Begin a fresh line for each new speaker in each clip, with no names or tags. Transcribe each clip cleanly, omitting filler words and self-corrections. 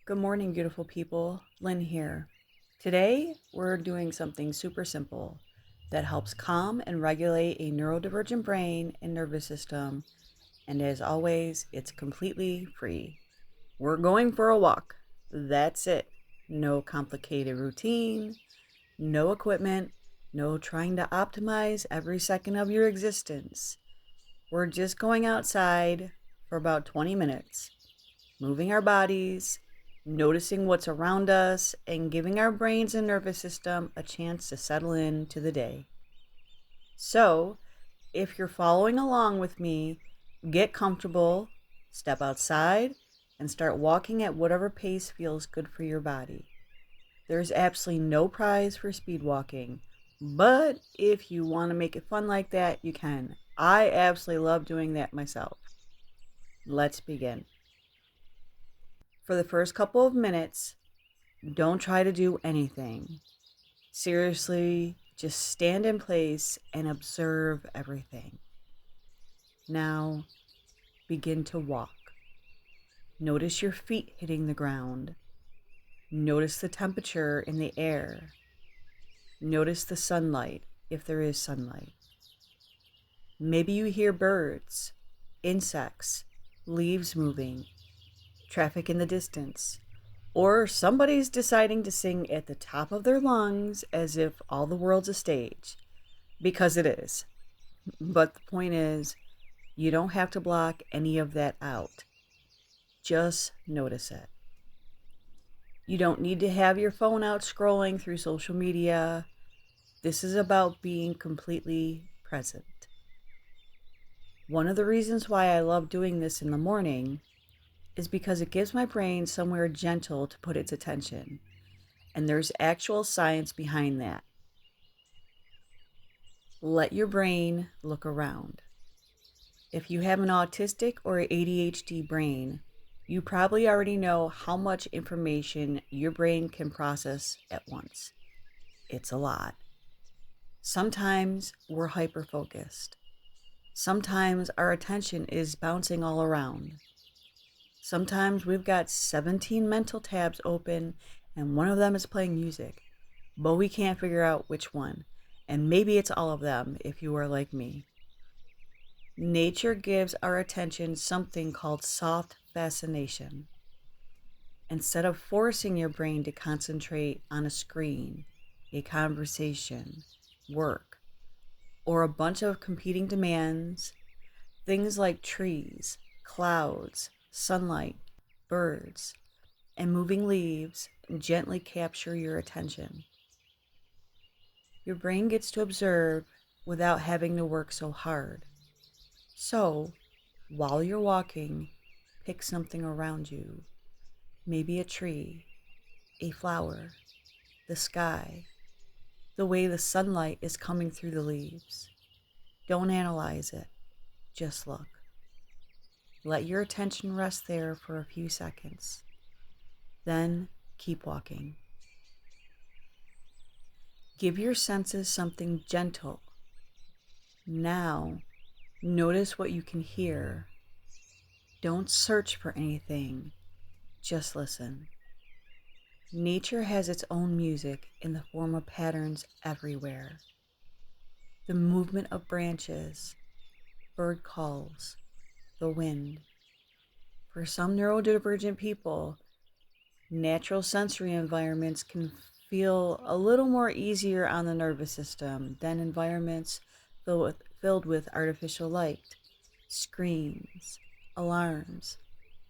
Good morning, beautiful people. Lynn here. Today, we're doing something super simple that helps calm and regulate a neurodivergent brain and nervous system. And as always, it's completely free. We're going for a walk. That's it. No complicated routine, no equipment, no trying to optimize every second of your existence. We're just going outside for about 20 minutes, moving our bodies, noticing what's around us, and giving our brains and nervous system a chance to settle into the day. So, if you're following along with me, get comfortable, step outside, and start walking at whatever pace feels good for your body. There's absolutely no prize for speed walking, but if you want to make it fun like that, you can. I absolutely love doing that myself. Let's begin. For the first couple of minutes, don't try to do anything. Seriously, just stand in place and observe everything. Now, begin to walk. Notice your feet hitting the ground. Notice the temperature in the air. Notice the sunlight, if there is sunlight. Maybe you hear birds, insects, leaves moving, traffic in the distance, or somebody's deciding to sing at the top of their lungs as if all the world's a stage, because it is. But the point is, you don't have to block any of that out. Just notice it. You don't need to have your phone out scrolling through social media. This is about being completely present. One of the reasons why I love doing this in the morning is because it gives my brain somewhere gentle to put its attention. And there's actual science behind that. Let your brain look around. If you have an autistic or ADHD brain, you probably already know how much information your brain can process at once. It's a lot. Sometimes we're hyper-focused. Sometimes our attention is bouncing all around. Sometimes we've got 17 mental tabs open and one of them is playing music, but we can't figure out which one. And maybe it's all of them if you are like me. Nature gives our attention something called soft fascination. Instead of forcing your brain to concentrate on a screen, a conversation, work, or a bunch of competing demands, things like trees, clouds, sunlight, birds, and moving leaves gently capture your attention. Your brain gets to observe without having to work so hard. So, while you're walking, pick something around you. Maybe a tree, a flower, the sky, the way the sunlight is coming through the leaves. Don't analyze it, just look. Let your attention rest there for a few seconds. Then keep walking. Give your senses something gentle. Now, notice what you can hear. Don't search for anything, just listen. Nature has its own music in the form of patterns everywhere. The movement of branches, bird calls, the wind. For some neurodivergent people, natural sensory environments can feel a little more easier on the nervous system than environments filled with artificial light, screens, alarms,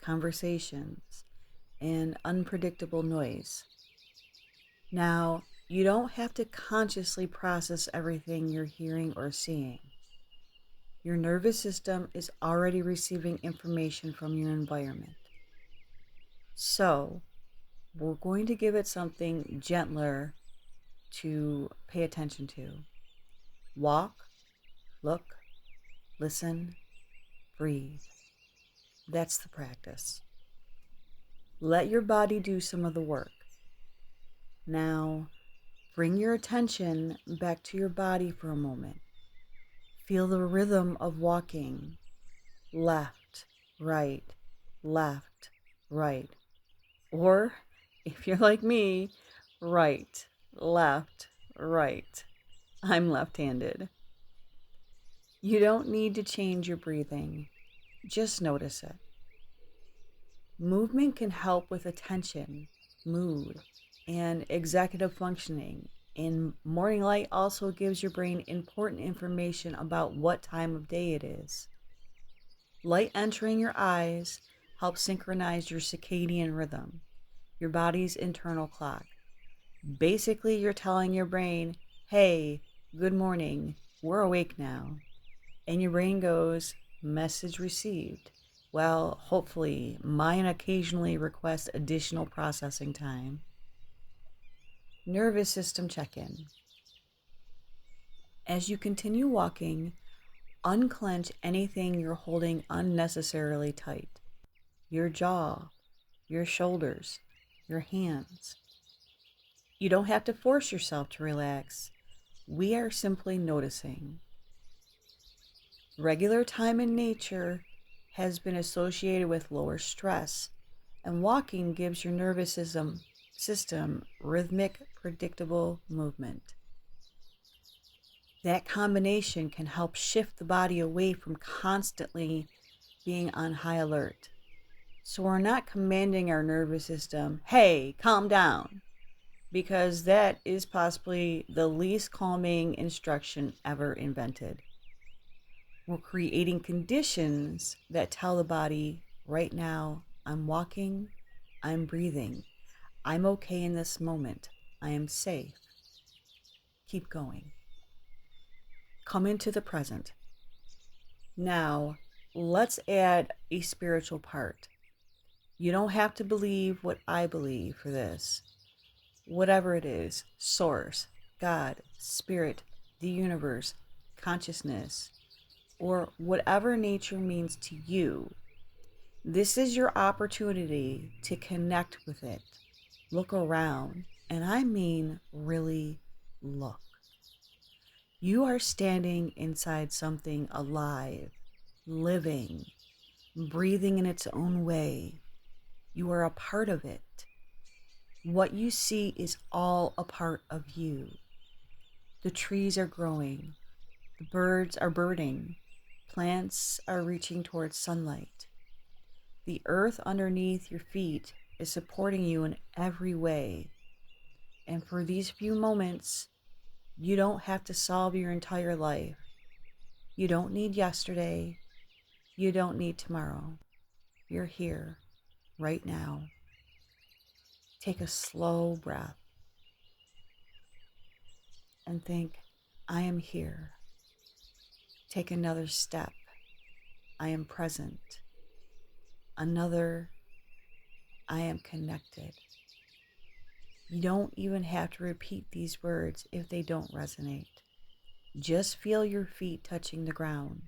conversations, and unpredictable noise. Now, you don't have to consciously process everything you're hearing or seeing. Your nervous system is already receiving information from your environment. So, we're going to give it something gentler to pay attention to. Walk, look, listen, breathe. That's the practice. Let your body do some of the work. Now, bring your attention back to your body for a moment. Feel the rhythm of walking. Left, right, Or if you're like me, right, left, right. I'm left handed. You don't need to change your breathing, just notice it. Movement can help with attention, mood, and executive functioning. And morning light also gives your brain important information about what time of day it is. Light entering your eyes helps synchronize your circadian rhythm, your body's internal clock. Basically, you're telling your brain, hey, good morning, we're awake now. And your brain goes, message received. Well, hopefully, mine occasionally requests additional processing time. Nervous system check in. As you continue walking, unclench anything you're holding unnecessarily tight. Your jaw, your shoulders, your hands. You don't have to force yourself to relax. We are simply noticing. Regular time in nature has been associated with lower stress, and walking gives your nervous system rhythmic, predictable movement. That combination can help shift the body away from constantly being on high alert. So we're not commanding our nervous system, hey, calm down, because that is possibly the least calming instruction ever invented. We're creating conditions that tell the body, right now, I'm walking, I'm breathing, I'm okay in this moment, I am safe. Keep going. Come into the present. Now, let's add a spiritual part. You don't have to believe what I believe for this. Whatever it is, source, God, spirit, the universe, consciousness, or whatever nature means to you, this is your opportunity to connect with it. Look around, and I mean really look. You are standing inside something alive, living, breathing in its own way. You are a part of it. What you see is all a part of you. The trees are growing, the birds are birding, plants are reaching towards sunlight. The earth underneath your feet is supporting you in every way. And for these few moments, you don't have to solve your entire life. You don't need yesterday. You don't need tomorrow. You're here, right now. Take a slow breath and think, I am here. Take another step. I am present. Another, I am connected. You don't even have to repeat these words if they don't resonate. Just feel your feet touching the ground.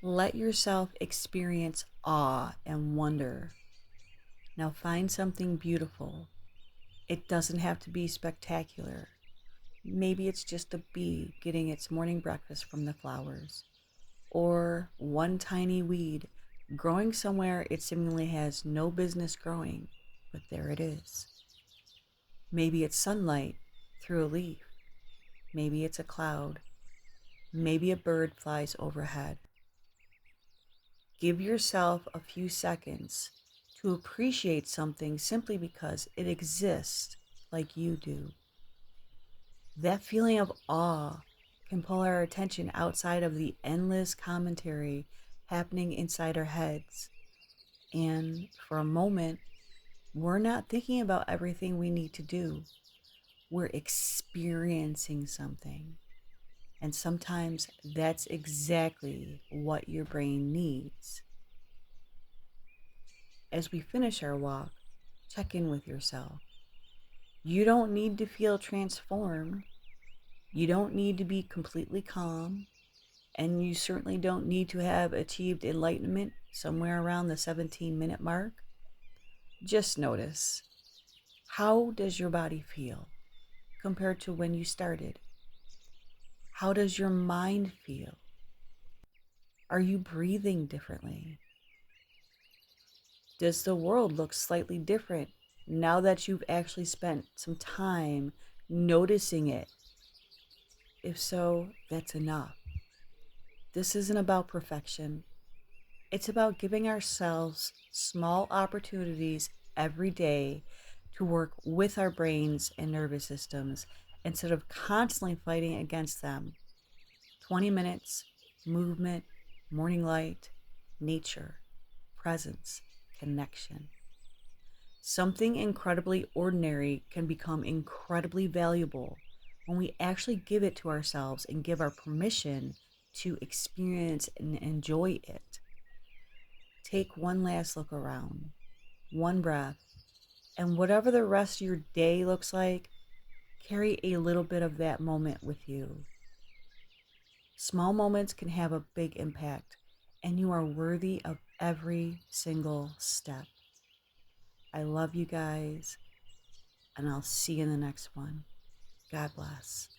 Let yourself experience awe and wonder. Now find something beautiful. It doesn't have to be spectacular. Maybe it's just a bee getting its morning breakfast from the flowers, or one tiny weed growing somewhere it seemingly has no business growing, but there it is. Maybe it's sunlight through a leaf. Maybe it's a cloud. Maybe a bird flies overhead. Give yourself a few seconds to appreciate something simply because it exists like you do. That feeling of awe can pull our attention outside of the endless commentary happening inside our heads. And for a moment, we're not thinking about everything we need to do. We're experiencing something. And sometimes that's exactly what your brain needs. As we finish our walk, check in with yourself. You don't need to feel transformed. You don't need to be completely calm. And you certainly don't need to have achieved enlightenment somewhere around the 17-minute mark. Just notice, how does your body feel compared to when you started? How does your mind feel? Are you breathing differently? Does the world look slightly different now that you've actually spent some time noticing it? If so, that's enough. This isn't about perfection. It's about giving ourselves small opportunities every day to work with our brains and nervous systems instead of constantly fighting against them. 20 minutes, movement, morning light, nature, presence, connection. Something incredibly ordinary can become incredibly valuable when we actually give it to ourselves and give our permission to experience and enjoy it. Take one last look around, one breath, and whatever the rest of your day looks like, carry a little bit of that moment with you. Small moments can have a big impact, and you are worthy of every single step. I love you guys, and I'll see you in the next one. God bless.